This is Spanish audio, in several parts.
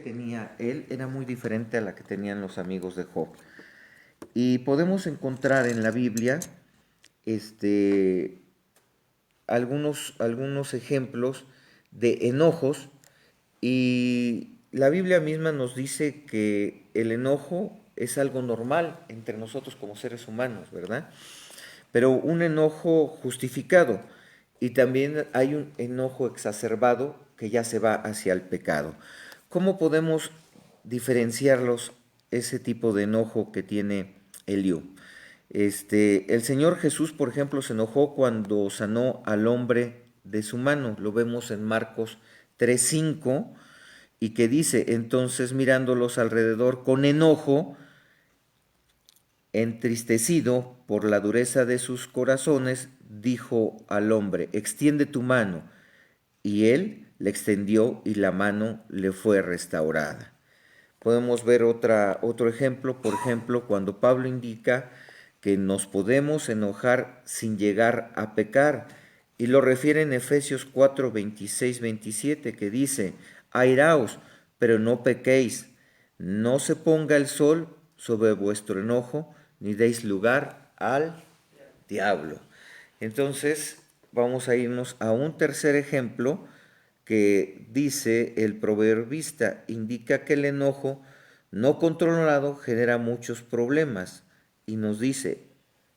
tenía él era muy diferente a la que tenían los amigos de Job. Y podemos encontrar en la Biblia este, algunos ejemplos de enojos, y la Biblia misma nos dice que el enojo es algo normal entre nosotros como seres humanos, ¿verdad? Pero un enojo justificado, y también hay un enojo exacerbado que ya se va hacia el pecado. ¿Cómo podemos diferenciarlos, ese tipo de enojo que tiene Eliú? El Señor Jesús, por ejemplo, se enojó cuando sanó al hombre de su mano. Lo vemos en Marcos 3:5, y que dice: entonces mirándolos alrededor con enojo, entristecido por la dureza de sus corazones, dijo al hombre: extiende tu mano. Y él le extendió y la mano le fue restaurada. Podemos ver otro ejemplo, por ejemplo, cuando Pablo indica que nos podemos enojar sin llegar a pecar, y lo refiere en Efesios 4, 26, 27, que dice: airaos, pero no pequéis, no se ponga el sol sobre vuestro enojo, ni deis lugar al diablo. Entonces, vamos a irnos a un tercer ejemplo que dice el proverbista: indica que el enojo no controlado genera muchos problemas, y nos dice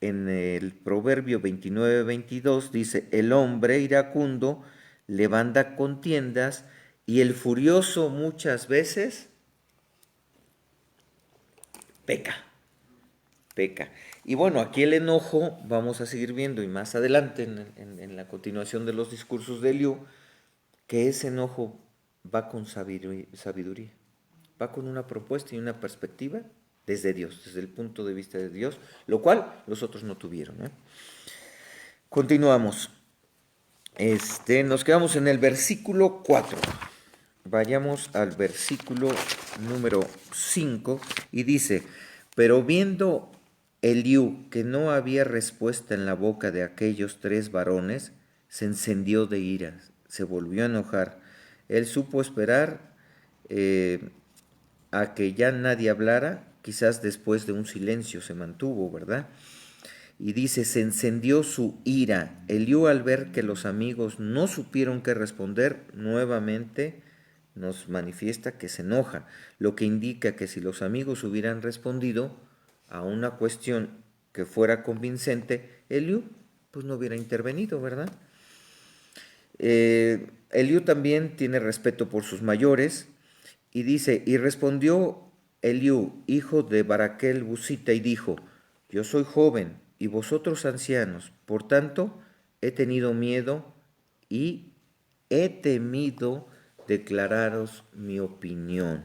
en el proverbio 29:22, dice: el hombre iracundo levanta contiendas, y el furioso muchas veces peca, peca. Y bueno, aquí el enojo, vamos a seguir viendo, y más adelante en la continuación de los discursos de Eliú, que ese enojo va con sabiduría, va con una propuesta y una perspectiva desde Dios, desde el punto de vista de Dios, lo cual los otros no tuvieron, ¿eh? Continuamos. Nos quedamos en el versículo 4. Vayamos al versículo número 5, y dice: pero viendo Eliú que no había respuesta en la boca de aquellos tres varones, se encendió de ira, se volvió a enojar. Él supo esperar a que ya nadie hablara, quizás después de un silencio se mantuvo, ¿verdad? Y dice: se encendió su ira. Eliú, al ver que los amigos no supieron qué responder, nuevamente nos manifiesta que se enoja, lo que indica que si los amigos hubieran respondido a una cuestión que fuera convincente, Eliú pues no hubiera intervenido, ¿verdad? Eliú también tiene respeto por sus mayores, y dice: y respondió Eliú, hijo de Baraquel Busita, y dijo: yo soy joven y vosotros ancianos, por tanto he tenido miedo y he temido declararos mi opinión.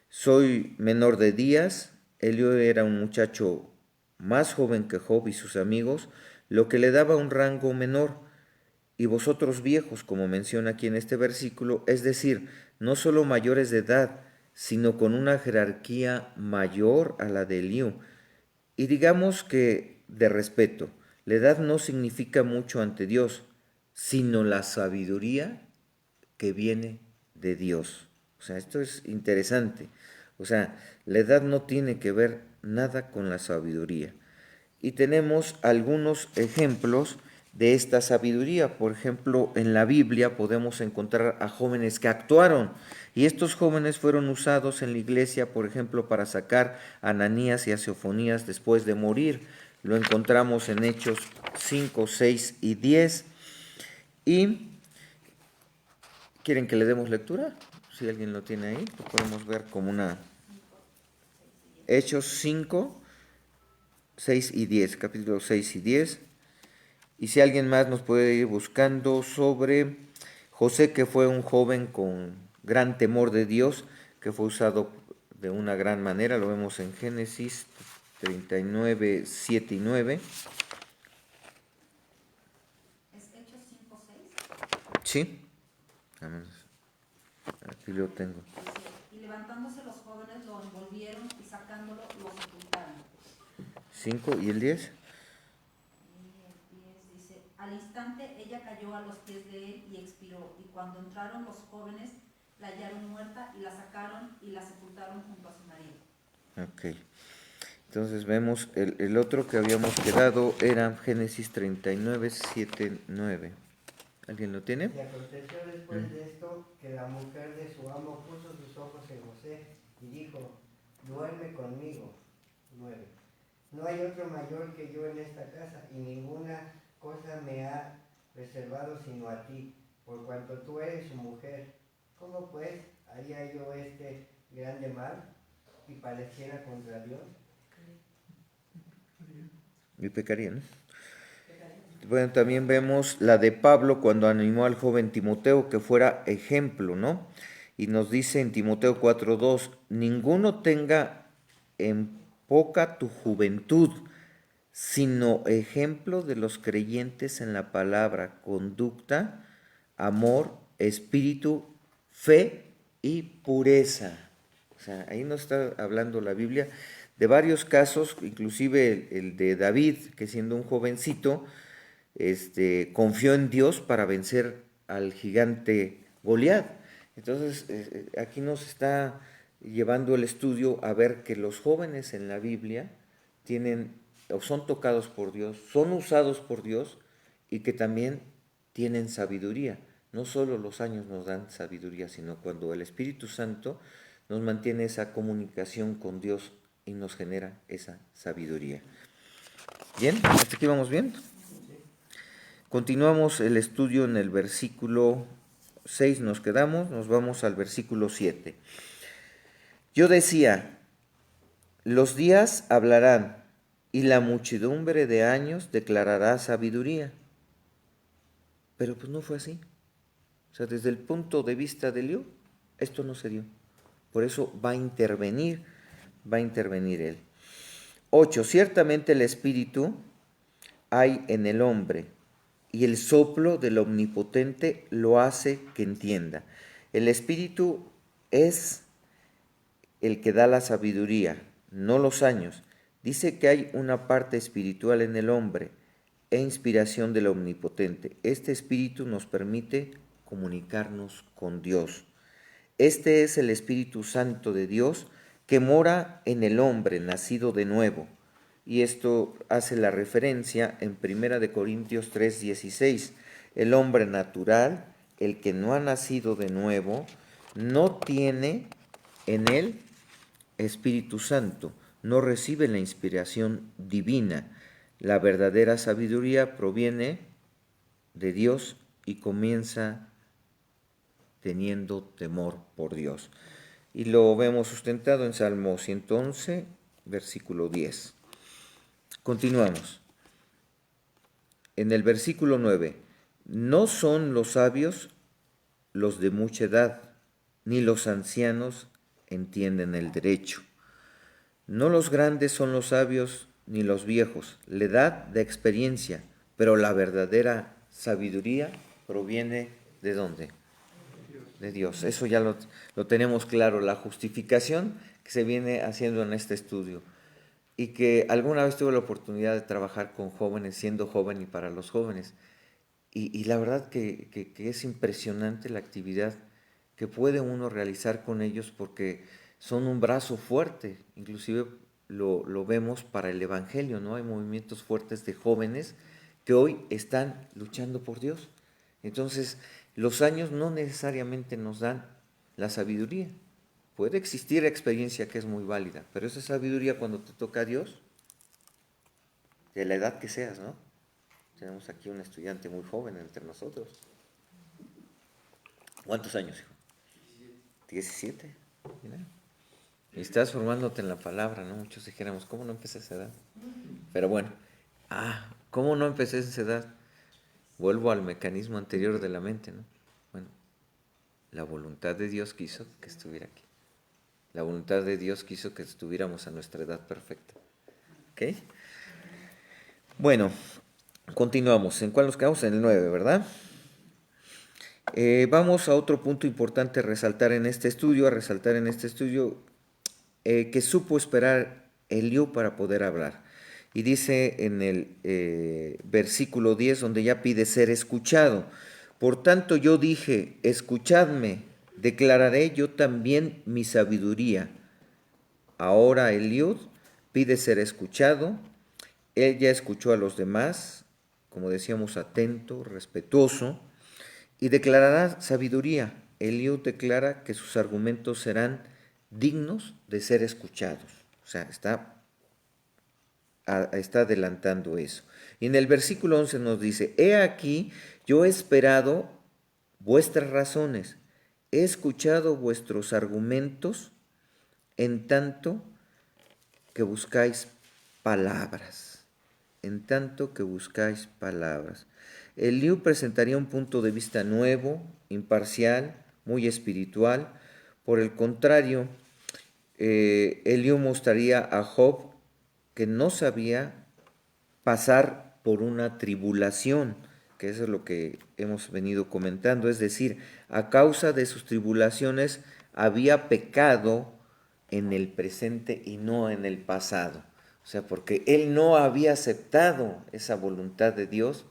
Soy menor de días. Eliú era un muchacho más joven que Job y sus amigos, lo que le daba un rango menor. Y vosotros viejos, como menciona aquí en este versículo, es decir, no solo mayores de edad, sino con una jerarquía mayor a la de Eliú. Y digamos que de respeto, la edad no significa mucho ante Dios, sino la sabiduría que viene de Dios. O sea, esto es interesante. O sea, la edad no tiene que ver nada con la sabiduría. Y tenemos algunos ejemplos de esta sabiduría. Por ejemplo, en la Biblia podemos encontrar a jóvenes que actuaron, y estos jóvenes fueron usados en la iglesia, por ejemplo, para sacar a Ananías y a Sofonías después de morir. Lo encontramos en Hechos 5, 6 y 10. ¿Y quieren que le demos lectura? Si alguien lo tiene ahí, lo podemos ver como una... Hechos 5, 6 y 10, capítulo 6 y 10. Y si alguien más nos puede ir buscando sobre José, que fue un joven con gran temor de Dios, que fue usado de una gran manera, lo vemos en Génesis 39, 7 y 9. ¿Es Hechos 5:6? Sí, aquí lo tengo. Dice, y levantándose los jóvenes lo envolvieron y sacándolo lo sepultaron. 5 y el 10. Y el 10 dice, al instante ella cayó a los pies de él y expiró, y cuando entraron los jóvenes la hallaron muerta y la sacaron y la sepultaron junto a su marido. Ok. Entonces vemos, el otro que habíamos quedado era Génesis 39, 7, 9. ¿Alguien lo tiene? Y aconteció después de esto que la mujer de su amo puso sus ojos en José y dijo, duerme conmigo. 9. No hay otro mayor que yo en esta casa y ninguna cosa me ha reservado sino a ti, por cuanto tú eres su mujer. ¿Cómo pues haría yo este grande mal y pareciera contra Dios? Y pecaría, ¿no? Bueno, también vemos la de Pablo cuando animó al joven Timoteo que fuera ejemplo, ¿no? Y nos dice en Timoteo 4:2, ninguno tenga en poca tu juventud, sino ejemplo de los creyentes en la palabra, conducta, amor, espíritu, fe y pureza. O sea, ahí nos está hablando la Biblia de varios casos, inclusive el de David, que siendo un jovencito, confió en Dios para vencer al gigante Goliat. Entonces, aquí nos está llevando el estudio a ver que los jóvenes en la Biblia tienen o son tocados por Dios, son usados por Dios y que también tienen sabiduría. No solo los años nos dan sabiduría, sino cuando el Espíritu Santo nos mantiene esa comunicación con Dios y nos genera esa sabiduría. ¿Bien? ¿Hasta aquí vamos bien? Continuamos el estudio en el versículo 6, nos quedamos, nos vamos al versículo 7. Yo decía, los días hablarán y la muchedumbre de años declarará sabiduría. Pero pues no fue así. O sea, desde el punto de vista de Eliú, esto no se dio. Por eso va a intervenir él. 8. Ciertamente el Espíritu hay en el hombre, y el soplo del Omnipotente lo hace que entienda. El Espíritu es el que da la sabiduría, no los años. Dice que hay una parte espiritual en el hombre e inspiración del Omnipotente. Este Espíritu nos permite comunicarnos con Dios. Este es el Espíritu Santo de Dios que mora en el hombre nacido de nuevo. Y esto hace la referencia en 1 Corintios 3:16. El hombre natural, el que no ha nacido de nuevo, no tiene en él Espíritu Santo, no recibe la inspiración divina. La verdadera sabiduría proviene de Dios y comienza teniendo temor por Dios. Y lo vemos sustentado en Salmo 111, versículo 10. Continuamos. En el versículo 9, no son los sabios los de mucha edad, ni los ancianos entienden el derecho. No los grandes son los sabios, ni los viejos, la edad de experiencia, pero la verdadera sabiduría proviene ¿de dónde? De Dios. Eso ya lo tenemos claro, la justificación que se viene haciendo en este estudio. Y que alguna vez tuve la oportunidad de trabajar con jóvenes, siendo joven y para los jóvenes. Y la verdad que es impresionante la actividad que puede uno realizar con ellos porque son un brazo fuerte. Inclusive lo vemos para el Evangelio, ¿no? Hay movimientos fuertes de jóvenes que hoy están luchando por Dios. Entonces, los años no necesariamente nos dan la sabiduría. Puede existir experiencia que es muy válida, pero esa sabiduría cuando te toca a Dios, de la edad que seas, ¿no? Tenemos aquí un estudiante muy joven entre nosotros. ¿Cuántos años, hijo? 17. Mira. Y estás formándote en la palabra, ¿no? Muchos dijéramos, ¿cómo no empecé a esa edad? Pero bueno, ¿cómo no empecé a esa edad? Vuelvo al mecanismo anterior de la mente, ¿no? Bueno, la voluntad de Dios quiso que estuviera aquí. La voluntad de Dios quiso que estuviéramos a nuestra edad perfecta. ¿Ok? Bueno, continuamos. ¿En cuál nos quedamos? En el 9, ¿verdad? Vamos a otro punto importante a resaltar en este estudio, que supo esperar Eliú para poder hablar. Y dice en el versículo 10, donde ya pide ser escuchado. Por tanto yo dije, escuchadme, declararé yo también mi sabiduría. Ahora Eliud pide ser escuchado. Él ya escuchó a los demás, como decíamos, atento, respetuoso, y declarará sabiduría. Eliud declara que sus argumentos serán dignos de ser escuchados. O sea, está adelantando eso. Y en el versículo 11 nos dice, he aquí, yo he esperado vuestras razones, he escuchado vuestros argumentos, en tanto que buscáis palabras, en tanto que buscáis palabras. Eliú presentaría un punto de vista nuevo, imparcial, muy espiritual. Por el contrario, Eliú mostraría a Job que no sabía pasar por una tribulación, que eso es lo que hemos venido comentando, es decir, a causa de sus tribulaciones había pecado en el presente y no en el pasado. O sea, porque él no había aceptado esa voluntad de Dios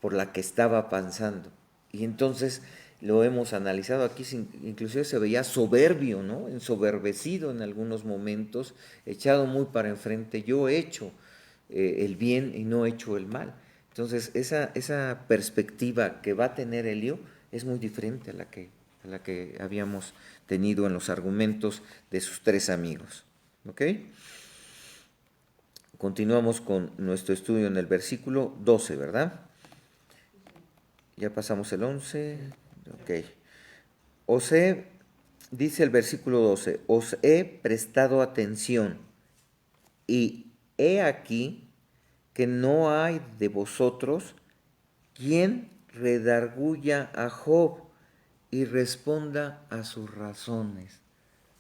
por la que estaba pasando. Y entonces lo hemos analizado aquí, inclusive se veía soberbio, ¿no? Ensoberbecido en algunos momentos, echado muy para enfrente. Yo he hecho el bien y no he hecho el mal. Entonces, esa perspectiva que va a tener Elio es muy diferente a la que habíamos tenido en los argumentos de sus tres amigos. ¿Ok? Continuamos con nuestro estudio en el versículo 12, ¿verdad? Ya pasamos el 11. Ok. Dice el versículo 12, os he prestado atención y he aquí que no hay de vosotros quien redarguya a Job y responda a sus razones.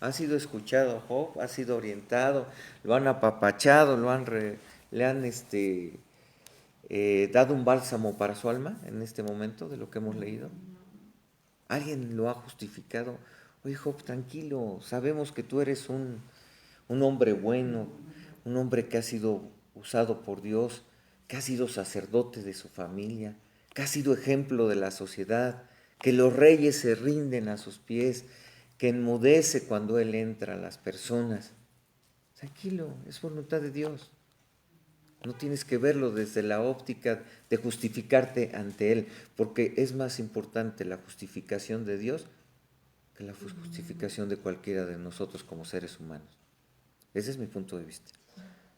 Ha sido escuchado a Job, ha sido orientado, lo han apapachado, le han dado un bálsamo para su alma en este momento de lo que hemos leído. Alguien lo ha justificado. Oye, Job, tranquilo, sabemos que tú eres un hombre bueno, un hombre que ha sido usado por Dios, que ha sido sacerdote de su familia, que ha sido ejemplo de la sociedad, que los reyes se rinden a sus pies, que enmudece cuando Él entra a las personas. Tranquilo, es voluntad de Dios. No tienes que verlo desde la óptica de justificarte ante Él, porque es más importante la justificación de Dios que la justificación de cualquiera de nosotros como seres humanos. Ese es mi punto de vista.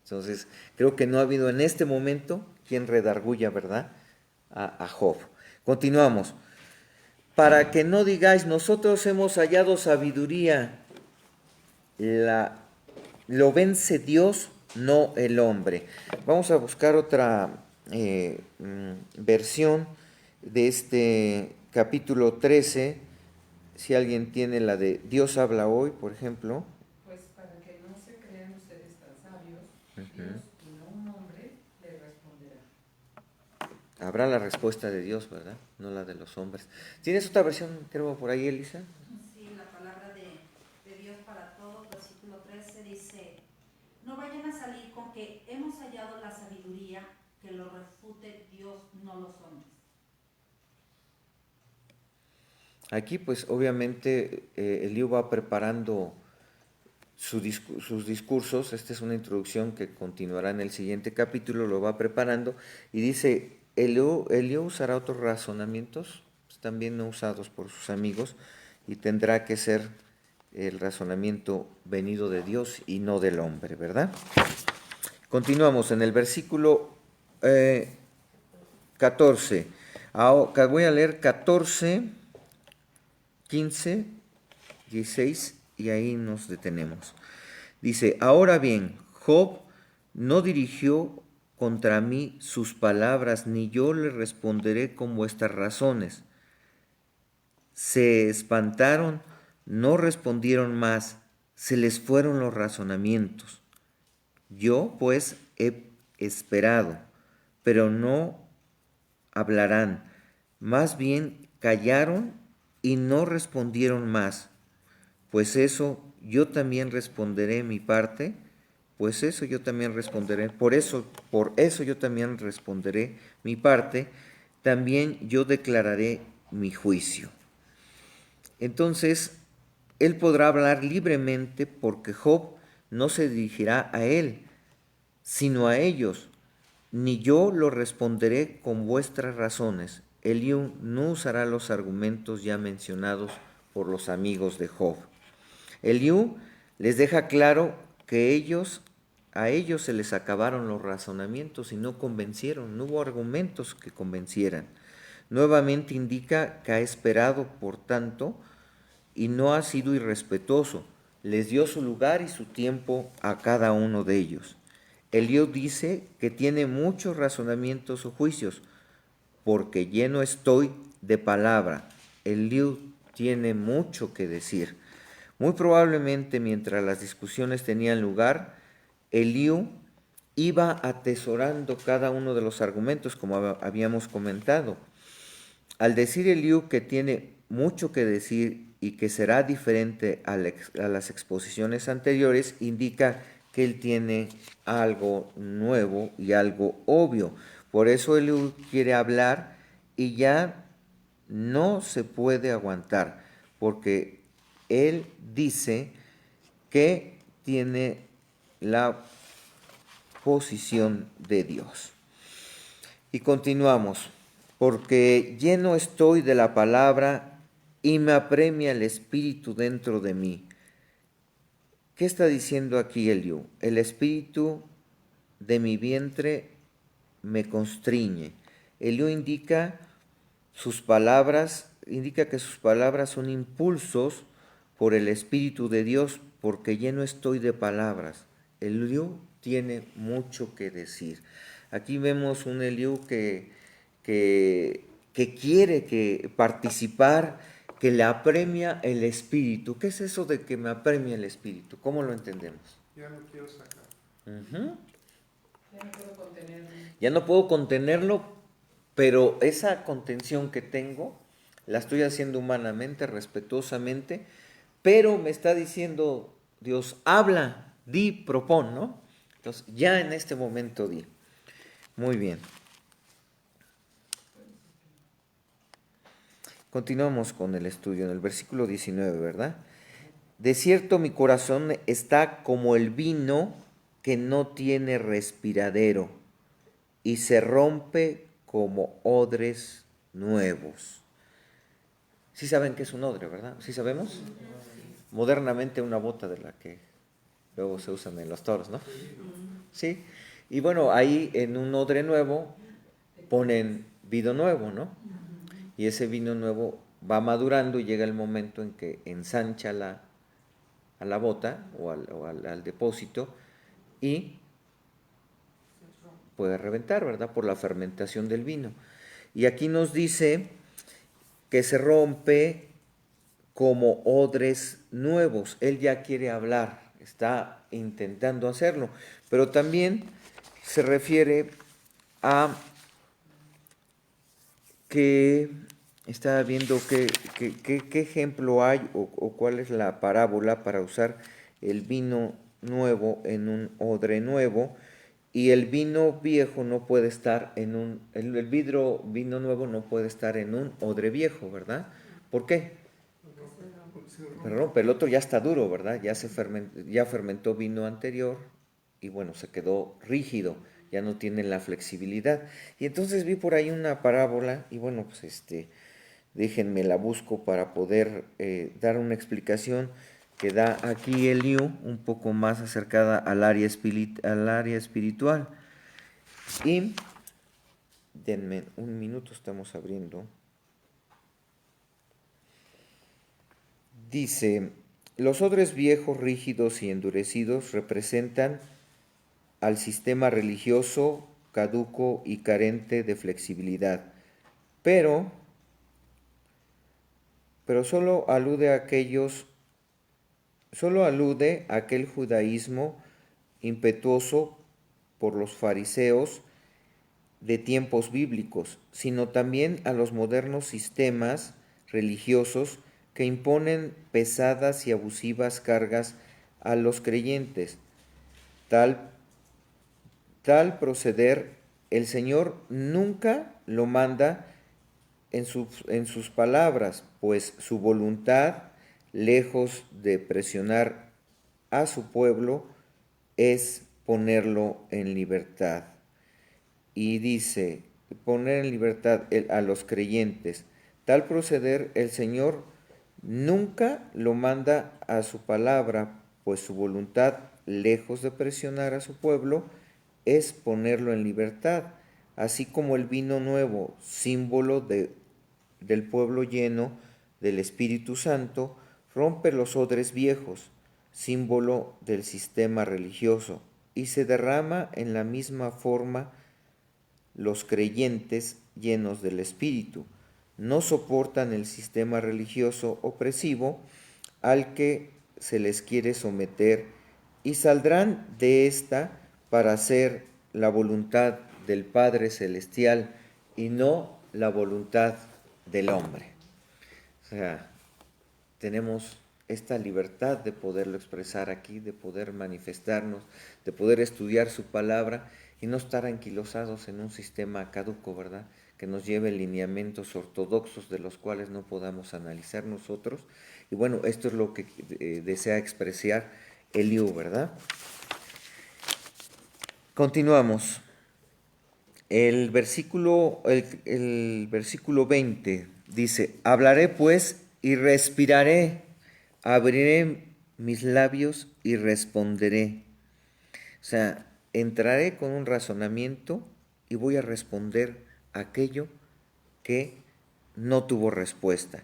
Entonces, creo que no ha habido en este momento quien redarguya, ¿verdad?, a Job. Continuamos. Para que no digáis, nosotros hemos hallado sabiduría, lo vence Dios, no el hombre. Vamos a buscar otra versión de este capítulo 13. Si alguien tiene la de Dios habla hoy, por ejemplo. Pues para que no se crean ustedes tan sabios, Dios y no un hombre le responderá. Habrá la respuesta de Dios, ¿verdad? No la de los hombres. ¿Tienes otra versión, creo, por ahí, Elisa? Sí, la palabra de Dios para todos, versículo 13 dice, no vayan a salir con que hemos hallado la sabiduría, que lo refute Dios, no los hombres. Aquí, pues, obviamente, Eliú va preparando sus discursos. Esta es una introducción que continuará en el siguiente capítulo, lo va preparando, y dice, Eliú usará otros razonamientos, pues, también no usados por sus amigos, y tendrá que ser el razonamiento venido de Dios y no del hombre, ¿verdad? Continuamos en el versículo 14. Voy a leer 14, 15, 16 y ahí nos detenemos. Dice, ahora bien, Job no dirigió contra mí sus palabras, ni yo le responderé con vuestras razones. Se espantaron, no respondieron más, se les fueron los razonamientos. Yo, pues, he esperado, pero no hablarán. Más bien callaron y no respondieron más. Pues eso yo también responderé mi parte, pues eso yo también responderé, por eso yo también responderé mi parte, también yo declararé mi juicio. entonces él podrá hablar libremente porque Job no se dirigirá a él, sino a ellos. Ni yo lo responderé con vuestras razones. Eliú no usará los argumentos ya mencionados por los amigos de Job. Eliú les deja claro que a ellos se les acabaron los razonamientos y no convencieron, no hubo argumentos que convencieran. Nuevamente indica que ha esperado, por tanto, y no ha sido irrespetuoso. Les dio su lugar y su tiempo a cada uno de ellos. Eliú dice que tiene muchos razonamientos o juicios, porque lleno estoy de palabra. Eliú tiene mucho que decir. Muy probablemente mientras las discusiones tenían lugar, Eliú iba atesorando cada uno de los argumentos, como habíamos comentado. Al decir Eliú que tiene mucho que decir y que será diferente a las exposiciones anteriores, indica que él tiene algo nuevo y algo obvio. Por eso Eliú quiere hablar y ya no se puede aguantar, porque él dice que tiene la posición de Dios. Y continuamos. Porque lleno estoy de la palabra y me apremia el espíritu dentro de mí. ¿Qué está diciendo aquí Eliú? El espíritu de mi vientre me constriñe. Eliú indica que sus palabras son impulsos por el Espíritu de Dios, porque lleno estoy de palabras. Eliú tiene mucho que decir. Aquí vemos un Eliú que quiere participar, que le apremia el Espíritu. ¿Qué es eso de que me apremia el Espíritu? ¿Cómo lo entendemos? Ya no quiero sacar. Ya no puedo contenerlo. Ya no puedo contenerlo, pero esa contención que tengo la estoy haciendo humanamente, respetuosamente, pero me está diciendo Dios, habla, di, propón, ¿no? Entonces, ya en este momento di. Muy bien. Continuamos con el estudio en el versículo 19, ¿verdad? De cierto mi corazón está como el vino que no tiene respiradero y se rompe como odres nuevos. Sí saben qué es un odre, ¿verdad? ¿Sí sabemos? Modernamente una bota de la que luego se usan en los toros, ¿no? Sí. Y bueno, ahí en un odre nuevo ponen vino nuevo, ¿no? Y ese vino nuevo va madurando y llega el momento en que ensancha a la bota o al depósito y puede reventar, ¿verdad? Por la fermentación del vino. Y aquí nos dice que se rompe como odres nuevos. Él ya quiere hablar, está intentando hacerlo, pero también se refiere a que estaba viendo qué ejemplo hay o cuál es la parábola para usar el vino nuevo en un odre nuevo, y el vino viejo no puede estar el vino nuevo no puede estar en un odre viejo, ¿verdad? ¿Por qué? Pero el otro ya está duro, ¿verdad? Ya fermentó vino anterior y bueno, se quedó rígido, ya no tiene la flexibilidad. Y entonces vi por ahí una parábola y bueno, pues déjenme la busco para poder dar una explicación que da aquí Eliú, un poco más acercada al área espiritual. Y denme un minuto, estamos abriendo. Dice, los odres viejos, rígidos y endurecidos representan al sistema religioso caduco y carente de flexibilidad, pero solo alude a aquel judaísmo impetuoso por los fariseos de tiempos bíblicos, sino también a los modernos sistemas religiosos que imponen pesadas y abusivas cargas a los creyentes. Tal proceder el Señor nunca lo manda en sus palabras, pues su voluntad, lejos de presionar a su pueblo, es ponerlo en libertad. Y dice, poner en libertad a los creyentes. Tal proceder el Señor nunca lo manda a su palabra, pues su voluntad, lejos de presionar a su pueblo, es ponerlo en libertad, así como el vino nuevo, símbolo del pueblo lleno del Espíritu Santo, rompe los odres viejos, símbolo del sistema religioso, y se derrama en la misma forma. Los creyentes llenos del Espíritu no soportan el sistema religioso opresivo al que se les quiere someter y saldrán de esta para hacer la voluntad del Padre Celestial y no la voluntad del hombre. O sea, tenemos esta libertad de poderlo expresar aquí, de poder manifestarnos, de poder estudiar su palabra y no estar anquilosados en un sistema caduco, ¿verdad? Que nos lleve lineamientos ortodoxos de los cuales no podamos analizar nosotros. Y bueno, esto es lo que desea expresar Eliú, ¿verdad? Continuamos. El versículo 20 dice, hablaré pues y respiraré, abriré mis labios y responderé. O sea, entraré con un razonamiento y voy a responder aquello que no tuvo respuesta.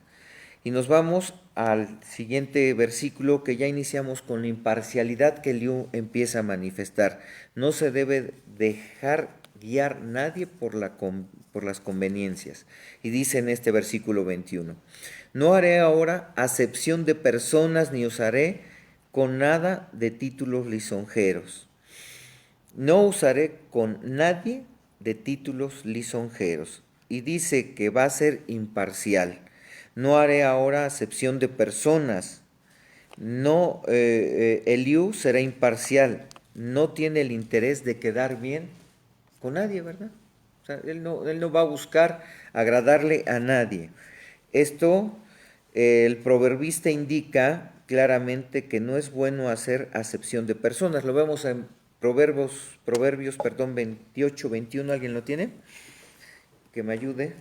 Y nos vamos al siguiente versículo que ya iniciamos con la imparcialidad que Eliú empieza a manifestar. No se debe dejar guiar nadie por las conveniencias. Y dice en este versículo 21, no haré ahora acepción de personas ni usaré con nada de títulos lisonjeros. No usaré con nadie de títulos lisonjeros. Y dice que va a ser imparcial. No haré ahora acepción de personas. No, Eliú será imparcial. No tiene el interés de quedar bien con nadie, ¿verdad? O sea, él no va a buscar agradarle a nadie. Esto, el proverbista indica claramente que no es bueno hacer acepción de personas. Lo vemos en Proverbios 28, 21. ¿Alguien lo tiene? Que me ayude.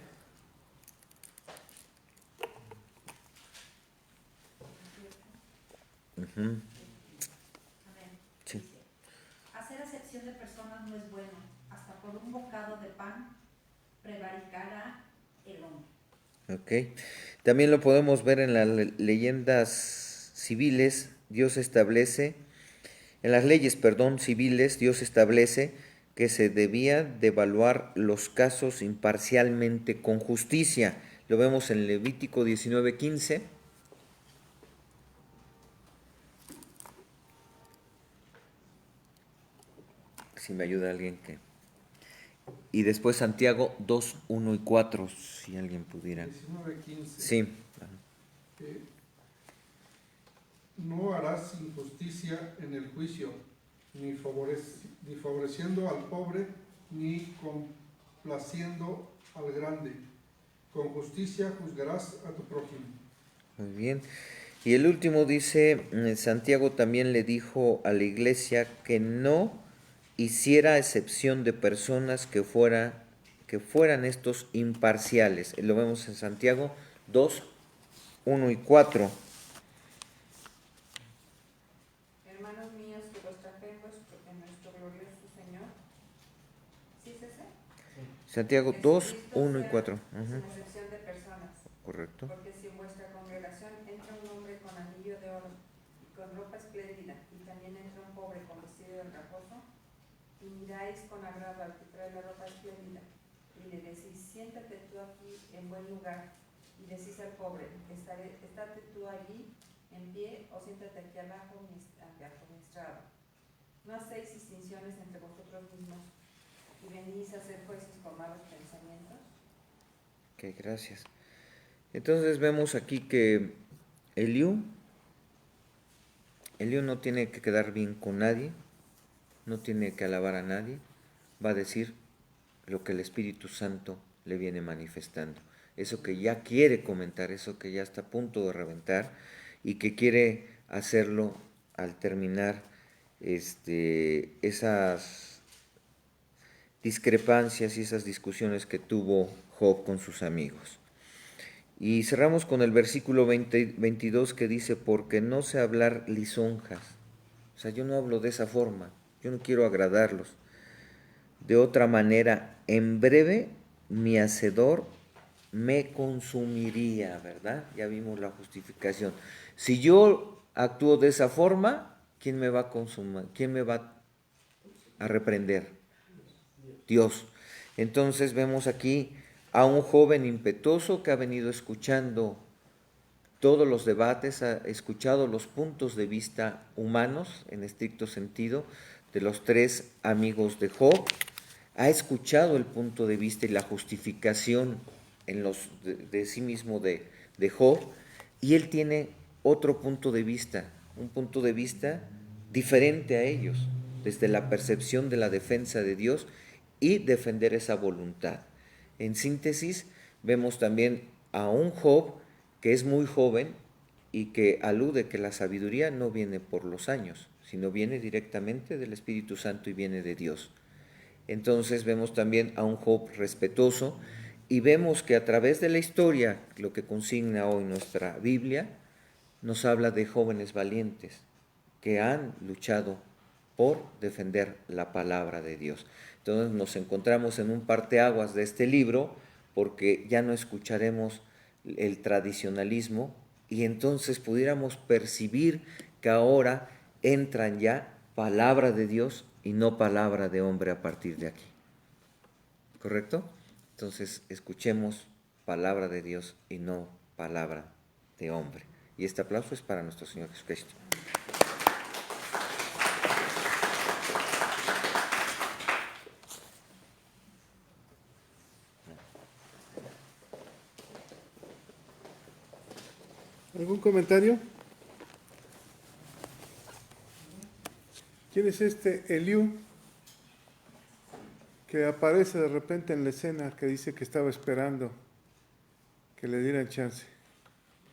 Ujú. Amén. Sí. Dice, hacer acepción de personas no es bueno, hasta por un bocado de pan prevaricará el hombre. Ok. También lo podemos ver en las leyendas civiles. Dios establece, en las leyes, civiles, Dios establece que se debía de evaluar los casos imparcialmente con justicia. Lo vemos en Levítico 19:15. Si me ayuda alguien que... Y después Santiago 2, 1 y 4, si alguien pudiera. 19:15. Sí. No harás injusticia en el juicio, ni favoreciendo al pobre, ni complaciendo al grande. Con justicia juzgarás a tu prójimo. Muy bien. Y el último dice, Santiago también le dijo a la iglesia que no hiciera excepción de personas que fueran estos imparciales. Lo vemos en Santiago 2, 1 y 4. Hermanos míos, que vuestra fe en nuestro glorioso Señor, ¿sí es ese? Santiago 2, Jesucristo 1 y sea 4. sin excepción de personas. Correcto. Porque si en vuestra congregación entra un hombre con anillo de oro y con ropa espléndida, y también entra un pobre con vestido de reposo, y miráis con agrado al que trae la ropa espléndida, y le decís, siéntate tú aquí en buen lugar, y decís al pobre, estate tú allí en pie, o siéntate aquí abajo bajo mi estrado. No hacéis distinciones entre vosotros mismos, y venís a ser jueces con malos pensamientos. Ok, gracias. Entonces vemos aquí que Eliú no tiene que quedar bien con nadie, no tiene que alabar a nadie, va a decir lo que el Espíritu Santo le viene manifestando. eso que ya quiere comentar, eso que ya está a punto de reventar y que quiere hacerlo al terminar esas discrepancias y esas discusiones que tuvo Job con sus amigos. Y cerramos con el versículo 22 que dice, porque no sé hablar lisonjas. O sea, yo no hablo de esa forma, yo no quiero agradarlos. De otra manera, en breve mi hacedor me consumiría, ¿verdad? Ya vimos la justificación. Si yo actúo de esa forma, ¿quién me va a consumir? ¿Quién me va a reprender? Dios. Entonces vemos aquí a un joven impetuoso que ha venido escuchando todos los debates, ha escuchado los puntos de vista humanos, en estricto sentido, de los tres amigos de Job, ha escuchado el punto de vista y la justificación de sí mismo de Job, y él tiene otro punto de vista, un punto de vista diferente a ellos, desde la percepción de la defensa de Dios y defender esa voluntad. En síntesis, vemos también a un Job que es muy joven y que alude que la sabiduría no viene por los años, sino viene directamente del Espíritu Santo y viene de Dios. Entonces vemos también a un Job respetuoso y vemos que a través de la historia, lo que consigna hoy nuestra Biblia, nos habla de jóvenes valientes que han luchado por defender la palabra de Dios. Entonces nos encontramos en un parteaguas de este libro porque ya no escucharemos el tradicionalismo y entonces pudiéramos percibir que ahora entran ya palabra de Dios y no palabra de hombre a partir de aquí. ¿Correcto? Entonces escuchemos palabra de Dios y no palabra de hombre. Y este aplauso es para nuestro Señor Jesucristo. ¿Algún comentario? ¿Quién es este Eliú que aparece de repente en la escena que dice que estaba esperando que le dieran chance?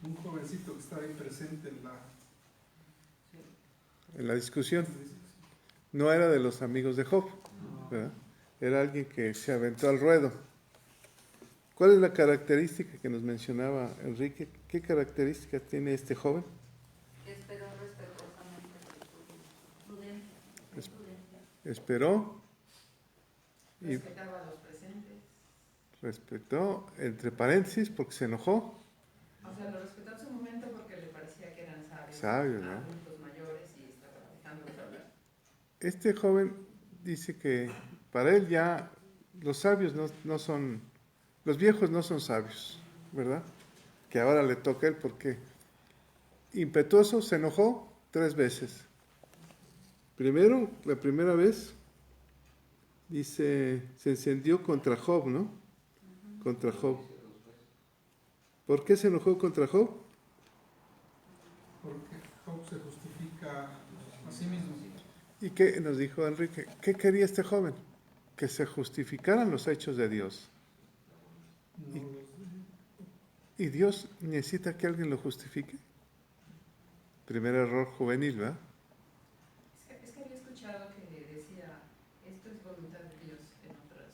Un jovencito que estaba ahí presente En la discusión. No era de los amigos de Job, ¿verdad? Era alguien que se aventó al ruedo. ¿Cuál es la característica que nos mencionaba Enrique? ¿Qué características tiene este joven? Esperó respetuosamente. Esperó y Respetaba a los presentes. respetó, entre paréntesis, porque se enojó. O sea, lo respetó en su momento porque le parecía que eran sabios. Sabios, ¿no? Adultos mayores y estaba dejándolos hablar. Este joven dice que para él ya los sabios no son, los viejos no son sabios, ¿verdad? Que ahora le toca a él porque impetuoso se enojó 3 veces. Primero, la primera vez, dice, se encendió contra Job, ¿no? Contra Job. ¿Por qué se enojó contra Job? porque Job se justifica a sí mismo. ¿Y qué nos dijo Enrique? ¿Qué quería este joven? Que se justificaran los hechos de Dios. No los- ¿Y Dios necesita que alguien lo justifique? Primer error juvenil, ¿verdad? Es que había escuchado que decía, esto es voluntad de Dios en otras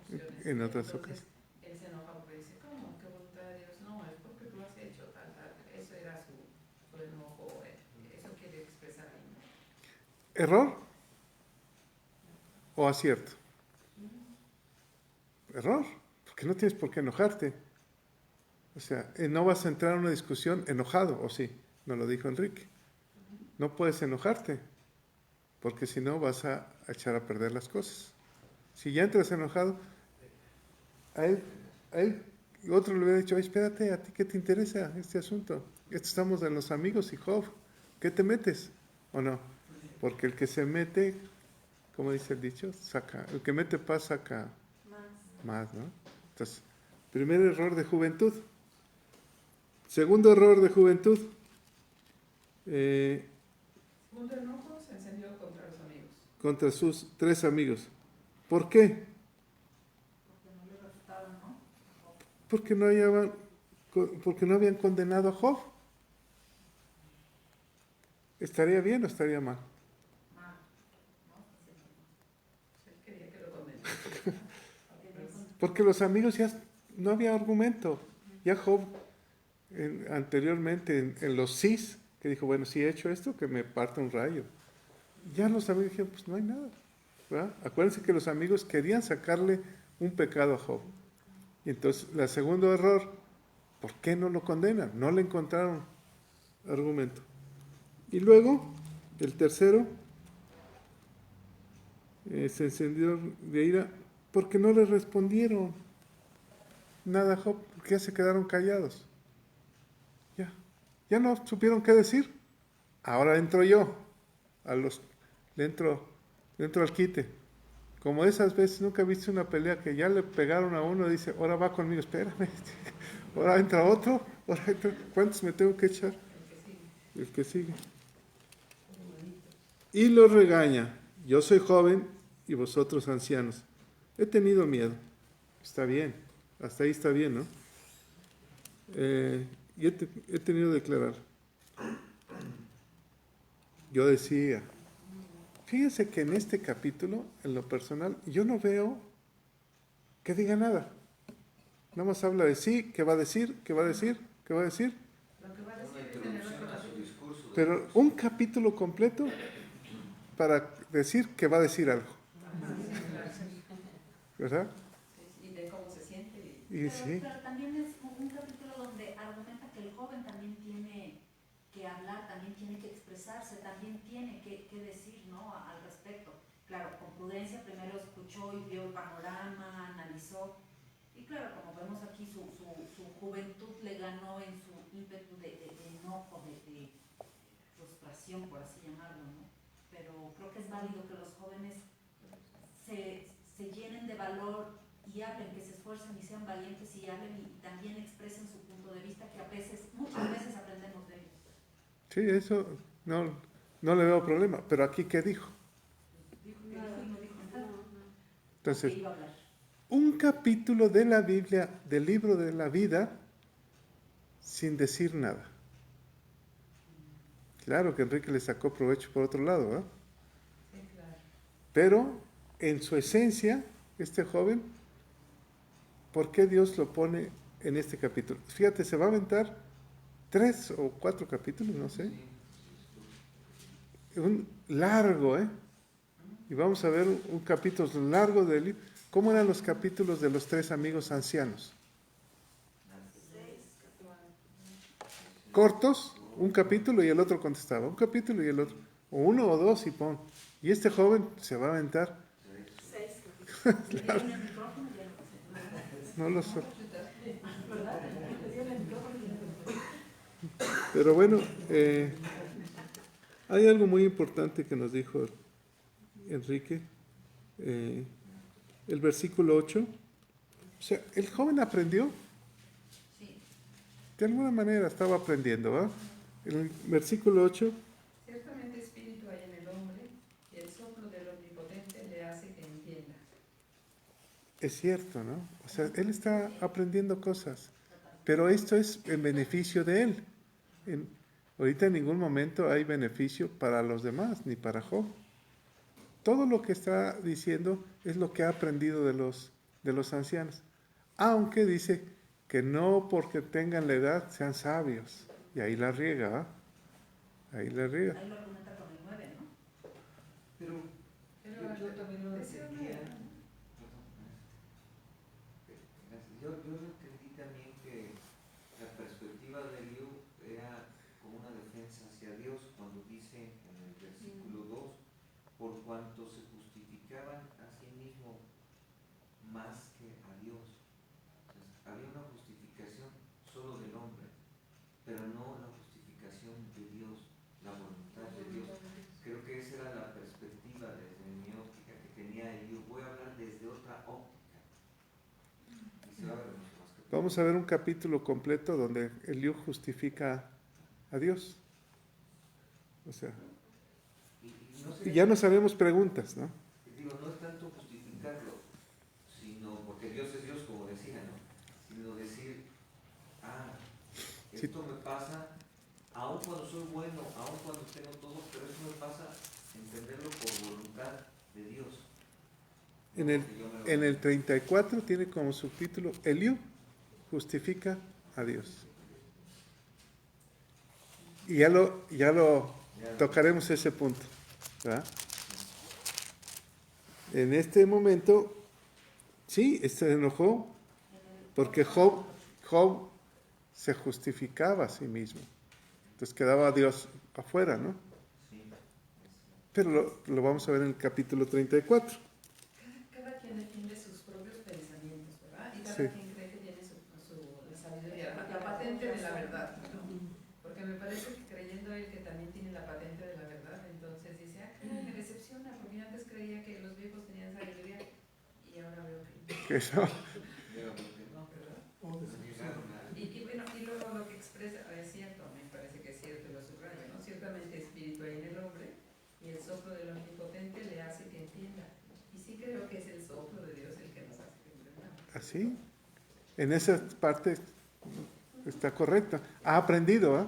ocasiones. En otras Entonces, ocasiones. él se enoja porque dice, ¿cómo? ¿Qué voluntad de Dios? No, es porque tú has hecho tal, tal. Eso era su enojo, eso quiere expresar ahí. ¿Error o acierto? Error, porque no tienes por qué enojarte. O sea, no vas a entrar en una discusión enojado, ¿o sí? Nos lo dijo Enrique. No puedes enojarte, porque si no vas a echar a perder las cosas. Si ya entras enojado, a él otro le hubiera dicho, "Ay, espérate, ¿a ti qué te interesa este asunto? Estamos en los amigos y Job, ¿qué te metes? ¿O no? Porque el que se mete, como dice el dicho, saca, el que mete paz saca más, ¿no? Entonces, primer error de juventud. Segundo error de juventud. Segundo enojo se encendió contra los amigos. Contra sus 3 amigos. ¿Por qué? Porque no le respetaban, ¿no? Porque porque no habían condenado a Job. ¿Estaría bien o estaría mal? Mal, ¿no? Él quería que lo condenen. Porque los amigos ya no había argumento. Ya Job anteriormente en los sís, que dijo, bueno, si he hecho esto, que me parta un rayo. Ya los amigos dijeron, pues no hay nada, ¿verdad? Acuérdense que los amigos querían sacarle un pecado a Job. Y entonces, el segundo error, ¿por qué no lo condenan? No le encontraron argumento. Y luego, el tercero, se encendió de ira porque no le respondieron nada a Job, porque ya se quedaron callados. Ya no supieron qué decir. Ahora entro yo, le entro al quite. Como esas veces, nunca viste una pelea que ya le pegaron a uno y dice, ahora va conmigo, espérame, ahora entra otro, ¿cuántos me tengo que echar? El que sigue. Y lo regaña, yo soy joven y vosotros ancianos. He tenido miedo. Está bien, hasta ahí está bien, ¿no? Y he tenido que declarar. Yo decía, fíjense que en este capítulo, en lo personal, yo no veo que diga nada. Nada más habla de sí, qué va a decir, qué va a decir, qué va a decir. Lo que va a decir es en el otro capítulo. Pero un capítulo completo para decir que va a decir algo. ¿Verdad? Y de cómo se siente. Y sí. Pero también es un capítulo donde argumenta que el joven también tiene que hablar, también tiene que expresarse, también tiene que decir, ¿no? Al respecto. Claro, con prudencia primero escuchó y vio el panorama, analizó. Y claro, como vemos aquí, su juventud le ganó en su ímpetu de enojo, de frustración, por así llamarlo, ¿no? Pero creo que es válido que los jóvenes se llenen de valor y hablen, que se esfuercen y sean valientes y hablen y también expresen su punto de vista, que a veces, muchas veces aprendemos de ellos. Sí, eso no le veo problema. Pero aquí, ¿qué dijo? Dijo que dijo y no dijo nada. Entonces, Que iba a hablar. un capítulo de la Biblia, del libro de la vida, sin decir nada. Claro que Enrique le sacó provecho por otro lado, ¿verdad? Sí, claro. Pero en su esencia, este joven, ¿por qué Dios lo pone en este capítulo? Fíjate, se va a aventar 3 o 4 capítulos, no sé. Un largo, ¿eh? Y vamos a ver un capítulo largo del libro. ¿Cómo eran los capítulos de los 3 amigos ancianos? Cortos, un capítulo y el otro contestaba, un capítulo y el otro, o 1 o 2 y pon. Y este joven se va a aventar. Claro. No lo sé. Pero bueno, hay algo muy importante que nos dijo Enrique, el versículo 8. O sea, el joven aprendió. De alguna manera estaba aprendiendo, ¿verdad? El versículo 8. Ciertamente espíritu hay en el hombre y el soplo del omnipotente le hace que entienda. Es cierto, ¿no? O sea, él está aprendiendo cosas, pero esto es en beneficio de él. Ahorita en ningún momento hay beneficio para los demás, ni para Job. Todo lo que está diciendo es lo que ha aprendido de los ancianos. Aunque dice que no porque tengan la edad sean sabios. Y ahí la riega, ¿eh? Ahí la riega. Ahí lo argumenta con el 9, ¿no? Pero yo también lo entendía. Yo lo entendí también que la perspectiva de Liu era como una defensa hacia Dios cuando dice en el versículo 2, por cuanto se justificaban a sí mismos más que a Dios. Entonces, había una justificación solo del hombre, pero no la justificación de Dios, la voluntad de Dios. Creo que esa era la perspectiva desde mi óptica que tenía Eliú. Voy a hablar desde otra óptica. Y se va a ver mucho más que... Vamos a ver un capítulo completo donde Eliú justifica a Dios. O sea, y ya nos haremos preguntas, ¿no? Digo, no es tanto justificarlo, sino porque Dios es Dios, como decía, ¿no? Sino decir Sí. Esto me pasa, aun cuando soy bueno, aun cuando tengo todo, pero eso me pasa entenderlo por voluntad de Dios. En el, Porque yo me lo- en el 34 tiene como subtítulo Eliú justifica a Dios. Y ya lo tocaremos ese punto, ¿verdad? En este momento, sí, se enojó porque Job se justificaba a sí mismo. Entonces quedaba Dios afuera, ¿no? Sí. Pero lo vamos a ver en el capítulo 34. Cada quien defiende sus propios pensamientos, ¿verdad? Y cada Sí. quien cree que tiene la sabiduría, la patente de la verdad, ¿no? Porque me parece que creyendo él que también tiene la patente de la verdad, entonces dice, me decepciona, porque yo antes creía que los viejos tenían sabiduría y ahora veo que Eso. Pero porque no, ¿verdad? O no decepción. llegaron a- Y bueno, y luego lo que expresa es cierto, me parece que es cierto y lo subrayo, ¿no? Ciertamente espíritu hay en el hombre y el soplo del omnipotente le hace que entienda. Y sí creo que es el soplo de Dios el que nos hace que entendamos. Así. En esa parte está correcto. Ha aprendido, ¿ah?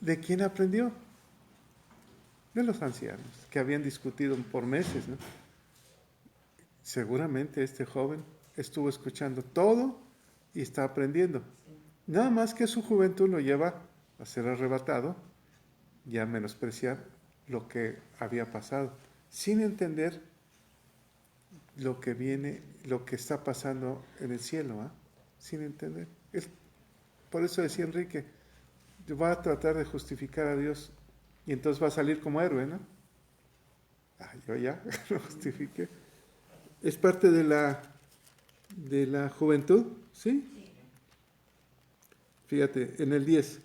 ¿De quién aprendió? De los ancianos, que habían discutido por meses, ¿no? Seguramente este joven estuvo escuchando todo y está aprendiendo. Sí. Nada más que su juventud lo lleva a ser arrebatado y a menospreciar lo que había pasado, sin entender lo que viene, lo que está pasando en el cielo, ¿ah? Sin entender. Por eso decía Enrique, va a tratar de justificar a Dios y entonces va a salir como héroe, ¿no? Yo ya lo justifiqué. Es parte de la juventud, ¿sí? Fíjate, en el 10.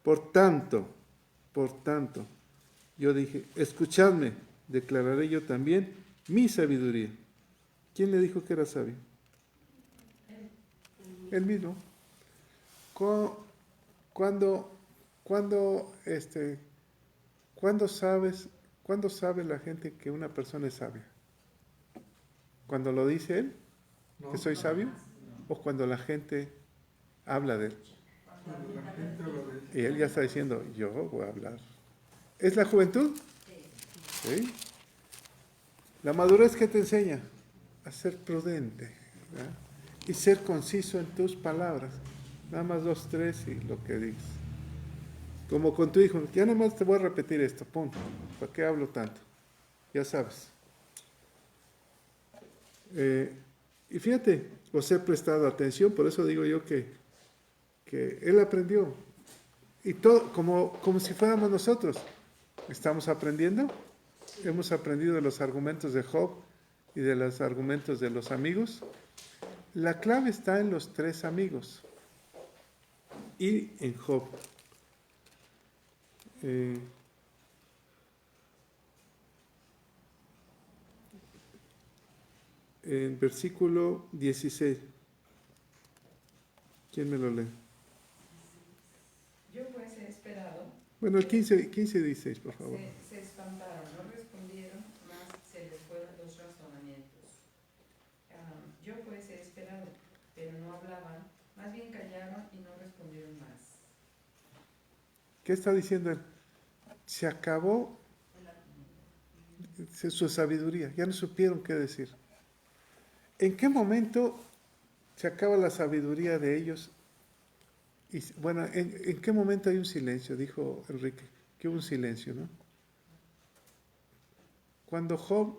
Por tanto, yo dije, escuchadme, declararé yo también mi sabiduría. ¿Quién le dijo que era sabio? Él mismo. ¿Cuándo sabe la gente que una persona es sabia? ¿Cuando lo dice él, No, que soy sabio? ¿O cuando la gente habla de él? cuando la gente habla de Y él ya está diciendo, yo voy a hablar. ¿Es la juventud? ¿Sí? La madurez que te enseña a ser prudente, ¿verdad? Y ser conciso en tus palabras. Nada más 2, 3 y lo que dices. Como con tu hijo, ya nada más te voy a repetir esto, punto. ¿Para qué hablo tanto? Ya sabes. Y fíjate, os he prestado atención, por eso digo yo que él aprendió. Y todo, como si fuéramos nosotros. Estamos aprendiendo. Hemos aprendido de los argumentos de Job y de los argumentos de los amigos. La clave está en los 3 amigos y en Job. En versículo 16. ¿Quién me lo lee? Yo pues he esperado. Bueno, el 15 y 16, por favor. Se espantaron, no respondieron, más se les fueron los razonamientos. Yo pues he esperado, pero no hablaban, más bien callaron y no respondieron más. ¿Qué está diciendo él? Se acabó su sabiduría, ya no supieron qué decir. ¿En qué momento se acaba la sabiduría de ellos? Y, bueno, ¿en qué momento hay un silencio? Dijo Enrique, que hubo un silencio, ¿no? Cuando Job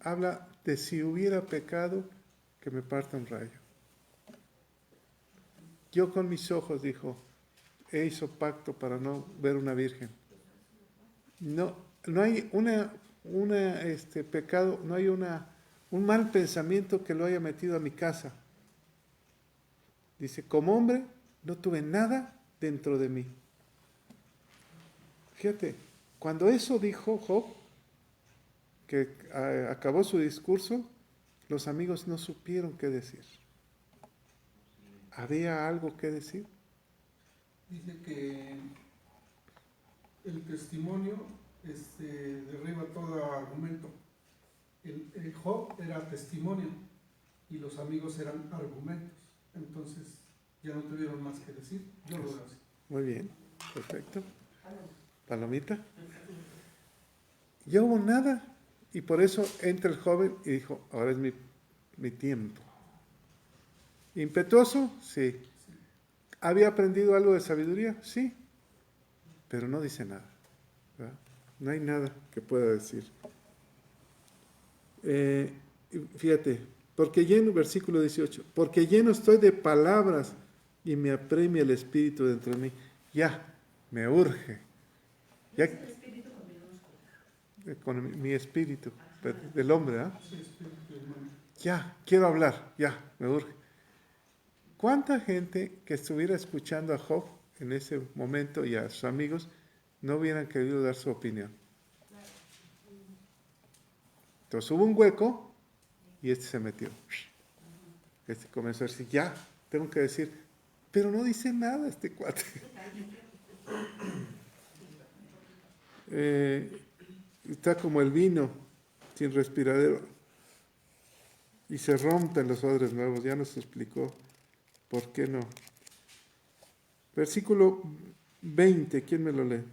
habla de si hubiera pecado, que me parta un rayo. Yo con mis ojos, dijo, hizo pacto para no ver una virgen. No hay pecado, no hay un mal pensamiento que lo haya metido a mi casa. Dice, como hombre, no tuve nada dentro de mí. Fíjate, cuando eso dijo Job, que acabó su discurso, los amigos no supieron qué decir. ¿Había algo que decir? Dice que el testimonio derriba todo argumento. El Job era testimonio y los amigos eran argumentos. Entonces ya no tuvieron más que decir. Yo lo veo así. Muy bien, perfecto. Palomita. Ya hubo nada. Y por eso entra el joven y dijo, ahora es mi tiempo. ¿Impetuoso? Sí. ¿Había aprendido algo de sabiduría? Sí. Pero no dice nada. ¿Verdad? No hay nada que pueda decir. Fíjate, porque lleno, versículo 18, porque lleno estoy de palabras y me apremia el espíritu dentro de mí. Ya, me urge. Ya, Es el espíritu con minúscula. con mi espíritu, del hombre, ¿ah? Sí, espíritu humano. Ya, quiero hablar, ya, me urge. ¿Cuánta gente que estuviera escuchando a Job en ese momento y a sus amigos no hubieran querido dar su opinión? Entonces hubo un hueco y este se metió. Este comenzó a decir, ya, tengo que decir, pero no dice nada este cuate. Está como el vino sin respiradero y se rompen los odres nuevos. Ya nos explicó por qué no. Versículo 20, ¿quién me lo lee?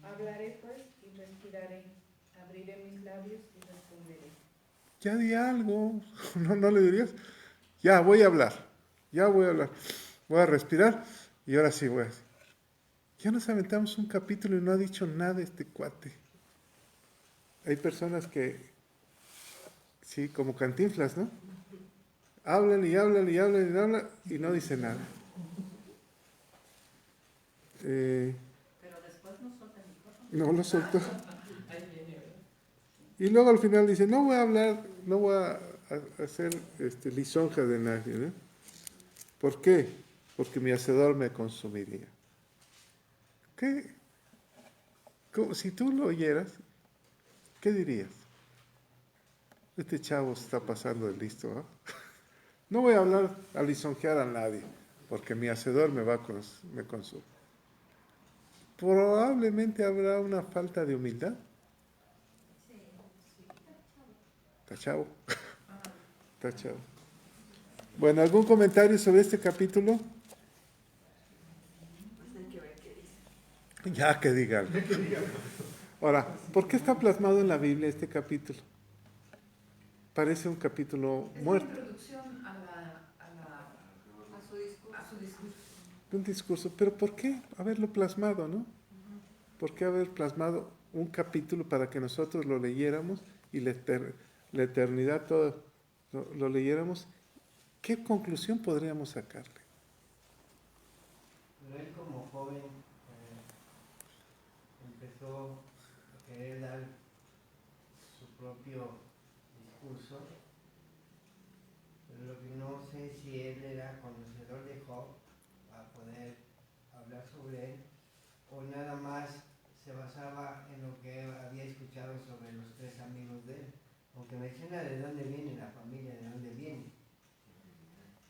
Hablaré pues y respiraré, abriré mis labios y responderé. Ya di algo. No le dirías. Ya voy a hablar. Ya voy a hablar. Voy a respirar y ahora sí voy a decir. Ya nos aventamos un capítulo y no ha dicho nada este cuate. Hay personas que, sí, como Cantinflas, ¿no? Hablan y hablan y hablan y hablan y no dicen nada. Pero después no suelta el micrófono. No lo soltó. Ahí viene, ¿verdad? Y luego al final dice, no voy a hablar, no voy a hacer lisonja de nadie, ¿no? ¿Por qué? Porque mi hacedor me consumiría. ¿Qué? Si tú lo oyeras, ¿qué dirías? Este chavo se está pasando de listo, ¿no? No voy a hablar a lisonjear a nadie, porque mi hacedor me consume. Probablemente habrá una falta de humildad. Está chavo. Está chavo. Bueno, ¿algún comentario sobre este capítulo? Ya que digan. Ahora, ¿por qué está plasmado en la Biblia este capítulo? Parece un capítulo Es muerto. una introducción A su discurso. a su discurso. Un discurso, pero ¿por qué haberlo plasmado, no? ¿Por qué haber plasmado un capítulo para que nosotros lo leyéramos y la eternidad toda lo leyéramos? ¿Qué conclusión podríamos sacarle? Pero él como joven empezó a querer dar su propio discurso, pero lo que no sé si él era conocedor de Job para poder hablar sobre él, o nada más se basaba en lo que había escuchado sobre los tres amigos de él, aunque menciona de dónde viene la familia, de dónde viene.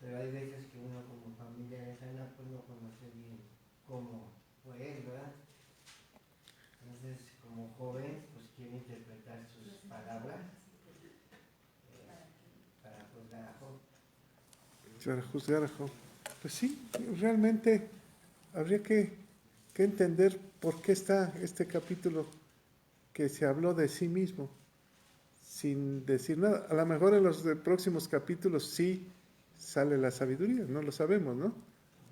Pero hay veces que uno como familia lejana pues no conoce bien cómo fue él, ¿verdad? Entonces como joven pues quiere interpretar sus palabras para juzgar a Job. Para juzgar a Job. Pues sí, realmente habría que entender por qué está este capítulo que se habló de sí mismo, sin decir nada. A lo mejor en los próximos capítulos sí sale la sabiduría, no lo sabemos, ¿no?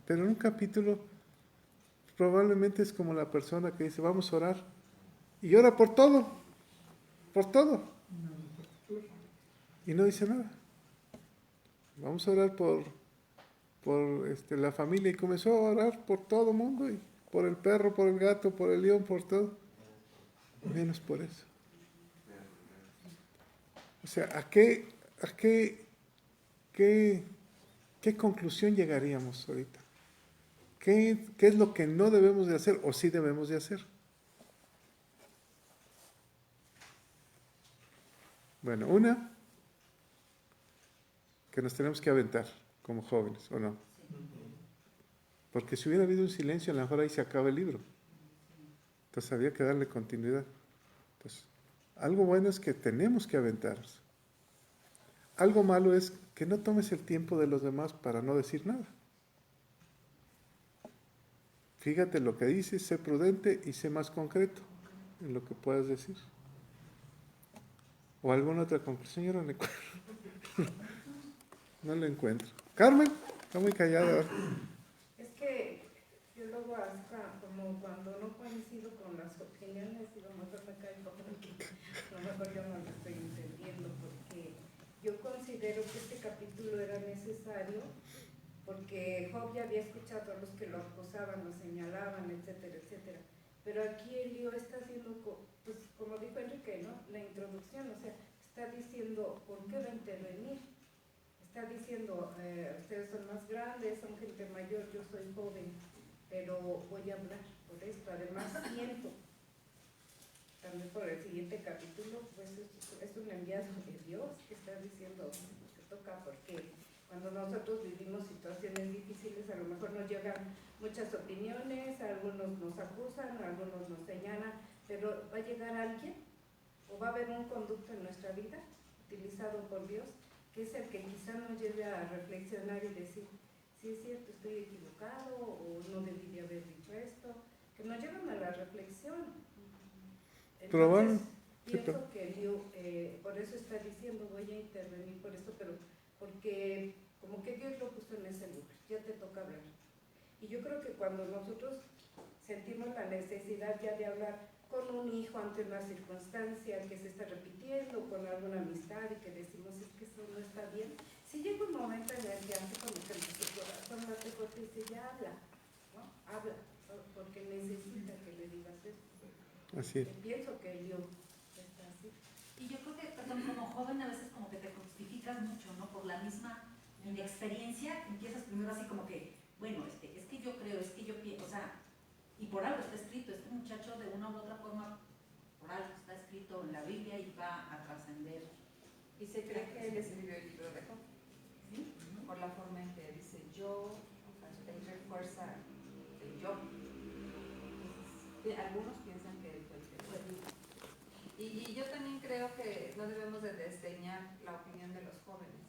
Pero en un capítulo probablemente es como la persona que dice, vamos a orar, y ora por todo, y no dice nada. Vamos a orar por la familia, y comenzó a orar por todo el mundo, y por el perro, por el gato, por el león, por todo, menos por eso. O sea, ¿a qué conclusión llegaríamos ahorita? ¿Qué es lo que no debemos de hacer o sí debemos de hacer? Bueno, una, que nos tenemos que aventar como jóvenes, ¿o no? Porque si hubiera habido un silencio, a lo mejor ahí se acaba el libro. Entonces había que darle continuidad. Entonces, algo bueno es que tenemos que aventarnos. Algo malo es que no tomes el tiempo de los demás para no decir nada. fíjate lo que dices, sé prudente y sé más concreto en lo que puedas decir. ¿O alguna otra conclusión? Yo no la encuentro. No la encuentro. Carmen, está muy callada ahora. Es que yo luego hasta como cuando no coincido con las opiniones, digo, mejor me caigo porque a lo mejor yo no lo estoy entendiendo, porque yo considero que este capítulo era necesario porque Job ya había escuchado a los que lo acusaban, lo señalaban, etcétera, etcétera. Pero aquí Elío está haciendo, pues como dijo Enrique, ¿no? La introducción, o sea, está diciendo por qué va a intervenir. Está diciendo, ustedes son más grandes, son gente mayor, yo soy joven, pero voy a hablar por esto. Además siento, también por el siguiente capítulo, pues es un enviado de Dios que está diciendo que toca, porque cuando nosotros vivimos situaciones difíciles, a lo mejor nos llegan muchas opiniones, algunos nos acusan, algunos nos señalan, pero va a llegar alguien o va a haber un conducto en nuestra vida utilizado por Dios, que es el que quizá nos lleve a reflexionar y decir, sí es cierto, estoy equivocado o no debí de haber dicho esto, que nos llevan a la reflexión. Entonces, pienso que Dios, por eso está diciendo, voy a intervenir por esto, pero porque como que Dios lo puso en ese lugar, ya te toca hablar. Y yo creo que cuando nosotros sentimos la necesidad ya de hablar con un hijo ante una circunstancia que se está repitiendo, con alguna amistad y que decimos es que eso no está bien, si llega un momento en el que hace como que nuestro corazón late fuerte y dice ya habla, ¿no? Habla, porque necesita que le digas esto. Así es. Pienso que Dios está así. Y yo creo que, perdón, como joven a veces como que te justificas mucho, ¿no? Por la misma inexperiencia, empiezas primero así como que, bueno, es que yo creo, es que yo pienso, o sea, y por algo está escrito, este muchacho de una u otra forma, por algo está escrito en la Biblia y va a trascender. Y se cree que él escribió el libro de Job, ¿Sí? por la forma en que dice yo, él refuerza el yo. Entonces, algunos piensan que él fue el que fue. Y yo también creo que no debemos de desdeñar la opinión de los jóvenes,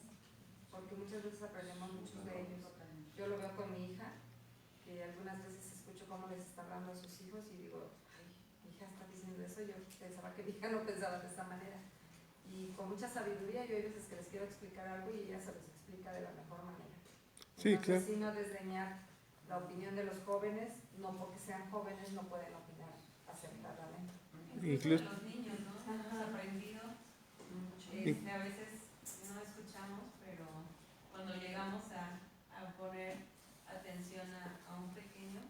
porque muchas veces aprendemos mucho de ellos. Yo lo veo con mi hija, que algunas veces escucho cómo les está hablando a sus hijos y digo, ay, mi hija está diciendo eso, yo pensaba que mi hija no pensaba de esta manera. Y con mucha sabiduría yo hay veces que les quiero explicar algo y ella se los explica de la mejor manera. Sí, Entonces, claro. sí, no desdeñar la opinión de los jóvenes, no porque sean jóvenes no pueden opinar acertadamente. Incluso los niños, ¿no? Hemos aprendido, a veces no escuchamos, pero cuando llegamos a poner atención a un pequeño,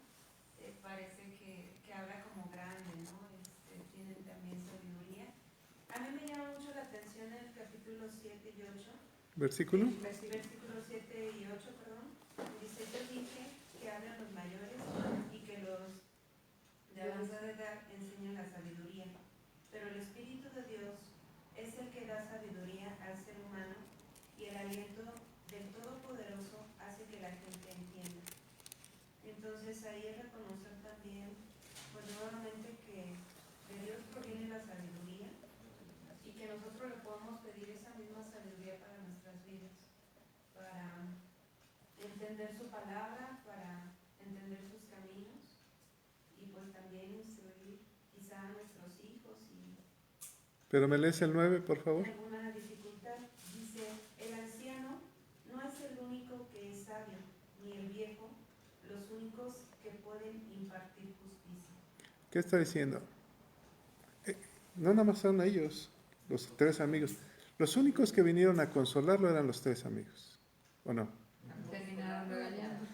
parece que habla como grande, ¿no? Tienen también sabiduría. A mí me llama mucho la atención el capítulo 7 y 8. ¿Versículo? Versículos 7 y 8, perdón. Dice, yo dije que hablan los mayores y que los de avanzada edad enseñan la sabiduría, pero el Espíritu de Dios es el que da sabiduría al ser humano y el aliento del Todopoderoso hace que la gente entienda. Entonces ahí es reconocer también, pues nuevamente que de Dios proviene la sabiduría y que nosotros le podemos pedir esa misma sabiduría para nuestras vidas, para entender su palabra, para entender sus caminos y pues también instruir quizá a nuestros hijos y Pero me lees el 9, por favor. alguna dificultad. Dice, el anciano no es el único que es sabio, ni el viejo, los únicos que pueden impartir justicia. ¿Qué está diciendo? No nada más son ellos, los 3 amigos. Los únicos que vinieron a consolarlo eran los 3 amigos, ¿o no? Terminaron regañando.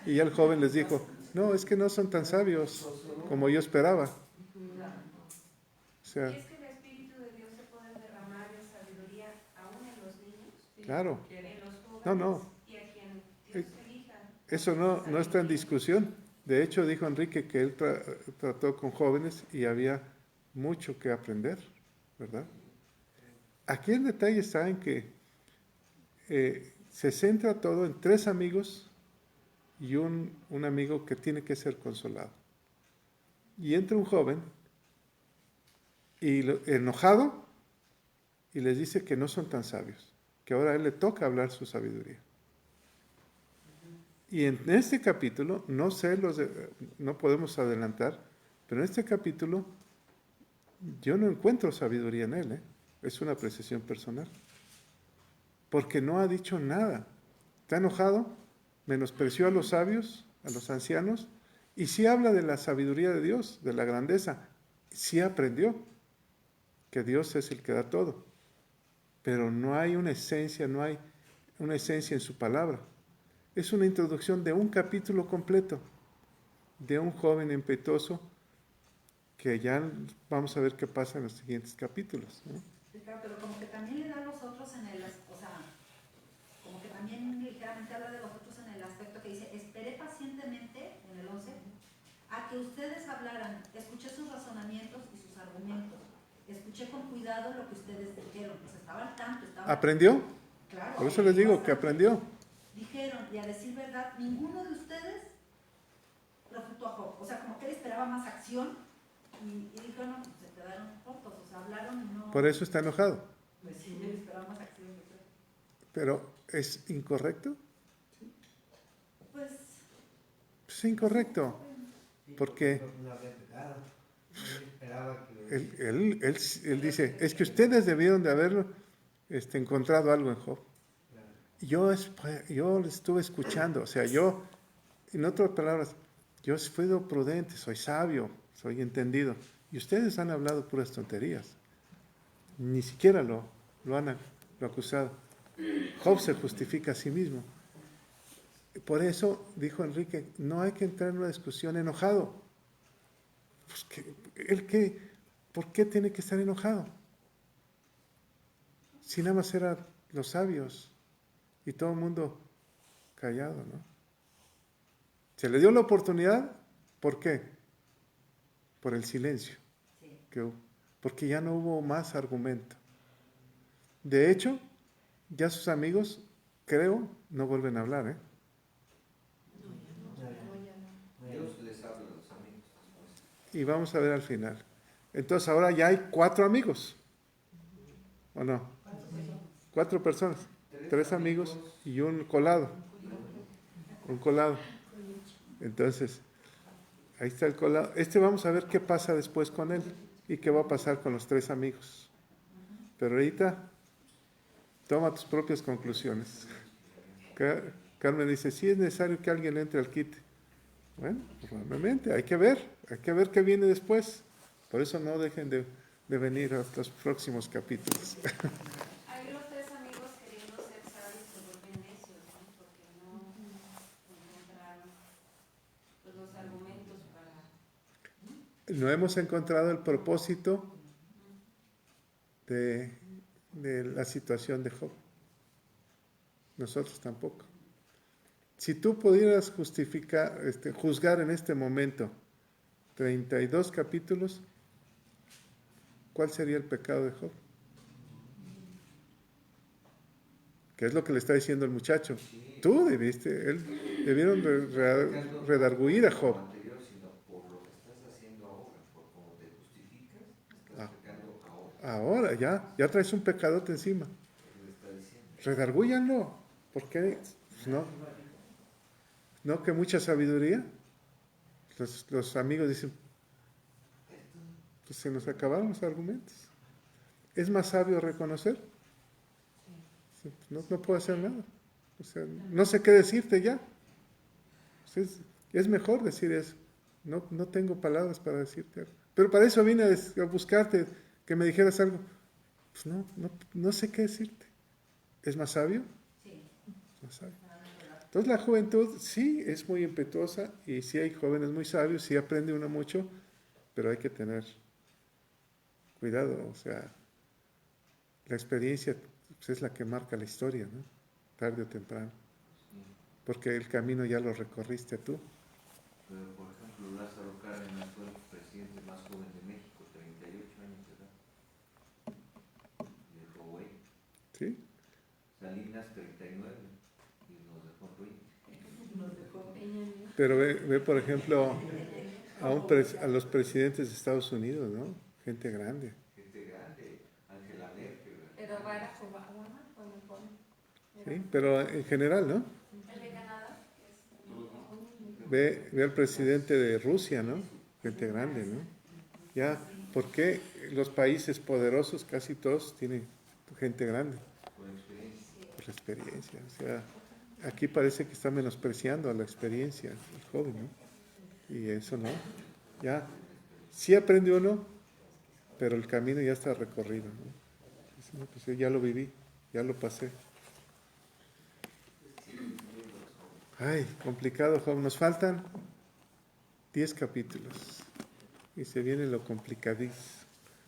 Y ya el joven les dijo, no, es que no son tan sabios como yo esperaba. O sea, Y es que el Espíritu de Dios se puede derramar en sabiduría aún en los niños, claro, en los jóvenes no. y a quien Dios elija. Eso no está en discusión. De hecho, dijo Enrique que él trató con jóvenes y había mucho que aprender, ¿verdad? Aquí el detalle está en que se centra todo en 3 amigos y un amigo que tiene que ser consolado. Y entra un joven y enojado y les dice que no son tan sabios, que ahora a él le toca hablar su sabiduría. Y en este capítulo, no sé, no podemos adelantar, pero en este capítulo yo no encuentro sabiduría en él, ¿eh? Es una apreciación personal. Porque no ha dicho nada. Está enojado, menospreció a los sabios, a los ancianos, y sí habla de la sabiduría de Dios, de la grandeza. Sí aprendió que Dios es el que da todo. Pero no hay una esencia, no hay una esencia en su palabra. Es una introducción de un capítulo completo, de un joven impetuoso, que ya vamos a ver qué pasa en los siguientes capítulos, ¿no? Sí, claro, pero como que también le da a los otros en el, o sea, como que también ligeramente habla de los otros en el aspecto que dice, esperé pacientemente, en el 11, a que ustedes hablaran, escuché sus razonamientos y sus argumentos, escuché con cuidado lo que ustedes dijeron, pues estaba al tanto, estaba... ¿Aprendió? Claro. Por eso les digo que aprendió. Dijeron, y a decir verdad, ninguno de ustedes refutó a Job, o sea, como que él esperaba más acción, y dijo, no, pues se quedaron cortos, o sea, hablaron y no... Por eso está enojado. Pues sí, él esperaba más acción. Pero ¿es incorrecto? Pues... Es incorrecto. ¿Por qué? Porque no había pecado. Él esperaba que... Él dice, es que ustedes debieron de haber encontrado algo en Job. Yo le estuve escuchando, o sea, yo, en otras palabras, yo he sido prudente, soy sabio, soy entendido. Y ustedes han hablado puras tonterías. Ni siquiera lo han acusado. Job se justifica a sí mismo. Por eso, dijo Enrique, no hay que entrar en una discusión enojado. Pues ¿por qué tiene que estar enojado? Si nada más eran los sabios y todo el mundo callado, ¿no? Se le dio la oportunidad, ¿por qué? Por el silencio que hubo, porque ya no hubo más argumento. De hecho, ya sus amigos, creo, no vuelven a hablar, ¿eh? Dios les habla a los amigos después. Y vamos a ver al final. Entonces ahora ya hay 4 amigos, ¿o no? 4 personas, 3 amigos y un colado. Un colado. Entonces, ahí está el colado. Vamos a ver qué pasa después con él y qué va a pasar con los 3 amigos. Pero ahorita, toma tus propias conclusiones. Carmen dice, sí es necesario que alguien entre al quite. Bueno, probablemente, hay que ver qué viene después. Por eso no dejen de venir a los próximos capítulos. Ahí los 3 amigos queriendo ser sabios se vuelven necios, ¿no? Porque no encontraron pues, los argumentos para... No hemos encontrado el propósito de la situación de Job. Nosotros tampoco. Si tú pudieras juzgar en este momento 32 capítulos, ¿cuál sería el pecado de Job? ¿Qué es lo que le está diciendo el muchacho? Tú debieron redarguir a Job. Sino por lo que estás haciendo ahora, por cómo te justificas, estás pecando ahora. Ahora ya traes un pecadote encima. Le está diciendo. Redargúyanlo. ¿Por qué? Pues no que mucha sabiduría. Los amigos dicen, pues se nos acabaron los argumentos. ¿Es más sabio reconocer? No puedo hacer nada. O sea, no sé qué decirte ya. Pues es mejor decir eso. No tengo palabras para decirte algo. Pero para eso vine a buscarte, que me dijeras algo. Pues no sé qué decirte. ¿Es más sabio? Sí. Es más sabio. Entonces la juventud sí es muy impetuosa y sí hay jóvenes muy sabios, sí aprende uno mucho, pero hay que tener cuidado. O sea, la experiencia pues, es la que marca la historia, ¿no? Tarde o temprano. Porque el camino ya lo recorriste tú. Pero, por ejemplo, Lázaro Cárdenas fue el presidente más joven de México, 38 años de edad. Dejó güey. ¿Sí? Salinas, 39, y nos dejó ruin. Pero ve por ejemplo, a los presidentes de Estados Unidos, ¿no? Gente grande. Gente grande, Angela Merkel. Pero Barack Obama fue muy joven. ¿Sí? Pero en general, ¿no? El de Canadá, que es Ve al presidente de Rusia, ¿no? Gente grande, ¿no? Ya, ¿por qué los países poderosos casi todos tienen gente grande? Por la experiencia. O sea, aquí parece que está menospreciando a la experiencia el joven, ¿no? Y eso no. Ya, sí aprende uno, pero el camino ya está recorrido, ¿no? Dice, no, pues ya lo viví, ya lo pasé. Ay, complicado, joven. Nos faltan 10 capítulos. Y se viene lo complicadísimo,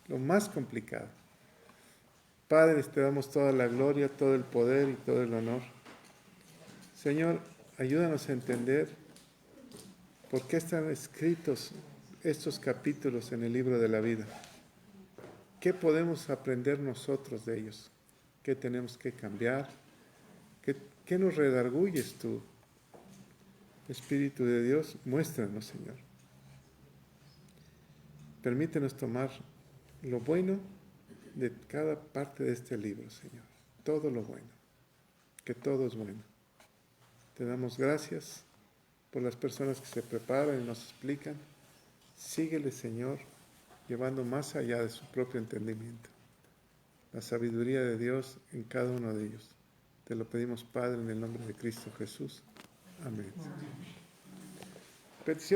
lo más complicado. Padre, te damos toda la gloria, todo el poder y todo el honor. Señor, ayúdanos a entender por qué están escritos estos capítulos en el libro de la vida. ¿Qué podemos aprender nosotros de ellos? ¿Qué tenemos que cambiar? ¿Qué nos redarguyes tú? Espíritu de Dios, muéstranos, Señor. Permítenos tomar lo bueno de cada parte de este libro, Señor. Todo lo bueno, que todo es bueno. Te damos gracias por las personas que se preparan y nos explican. Síguele, Señor, llevando más allá de su propio entendimiento. La sabiduría de Dios en cada uno de ellos. Te lo pedimos, Padre, en el nombre de Cristo Jesús. Amén. Petición.